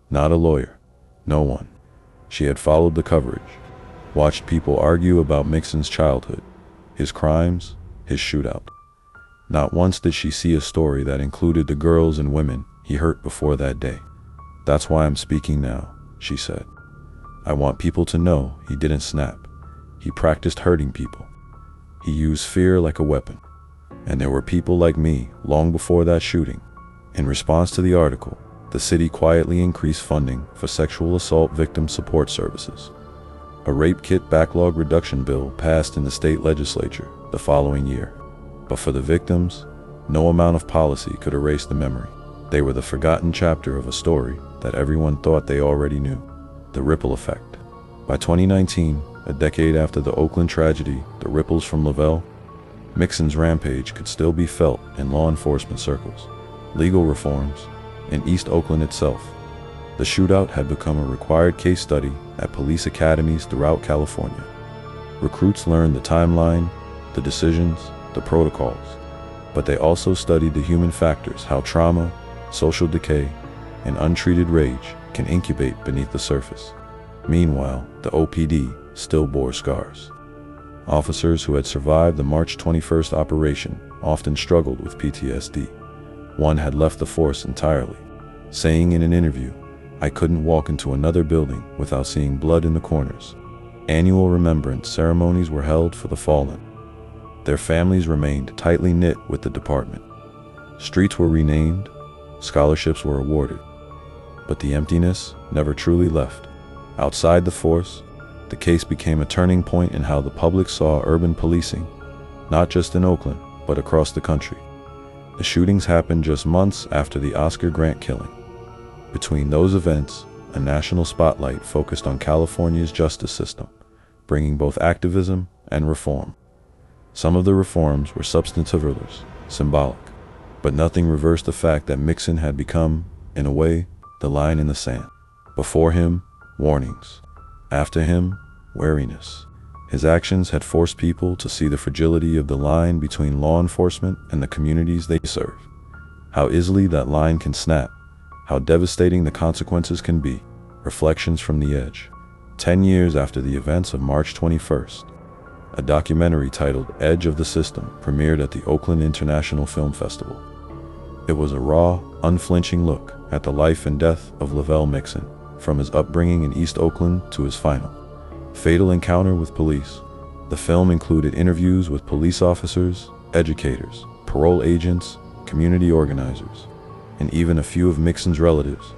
Not a lawyer. No one. She had followed the coverage, watched people argue about Mixon's childhood, his crimes, his shootout. Not once did she see a story that included the girls and women he hurt before that day. "That's why I'm speaking now," she said. "I want people to know he didn't snap. He practiced hurting people. He used fear like a weapon. And there were people like me long before that shooting." In response to the article, the city quietly increased funding for sexual assault victim support services. A rape kit backlog reduction bill passed in the state legislature the following year. But for the victims, no amount of policy could erase the memory. They were the forgotten chapter of a story that everyone thought they already knew. The ripple effect. By 2019, a decade after the Oakland tragedy, the ripples from Lovelle, Mixon's rampage could still be felt in law enforcement circles, legal reforms, and East Oakland itself. The shootout had become a required case study at police academies throughout California. Recruits learned the timeline, the decisions, the protocols, but they also studied the human factors, how trauma, social decay, and untreated rage can incubate beneath the surface. Meanwhile, the OPD still bore scars. Officers who had survived the March 21st operation often struggled with PTSD. One had left the force entirely, saying in an interview, "I couldn't walk into another building without seeing blood in the corners." Annual remembrance ceremonies were held for the fallen. Their families remained tightly knit with the department. Streets were renamed, scholarships were awarded, but the emptiness never truly left. Outside the force, the case became a turning point in how the public saw urban policing, not just in Oakland, but across the country. The shootings happened just months after the Oscar Grant killing. Between those events, a national spotlight focused on California's justice system, bringing both activism and reform. Some of the reforms were substantive, others symbolic, but nothing reversed the fact that Mixon had become, in a way, the line in the sand. Before him, warnings. After him, wariness. His actions had forced people to see the fragility of the line between law enforcement and the communities they serve. How easily that line can snap. How devastating the consequences can be. Reflections from the Edge. 10 years after the events of March 21st, a documentary titled Edge of the System premiered at the Oakland International Film Festival. It was a raw, unflinching look at the life and death of Lovelle Mixon, from his upbringing in East Oakland to his final, fatal encounter with police. The film included interviews with police officers, educators, parole agents, community organizers, and even a few of Mixon's relatives,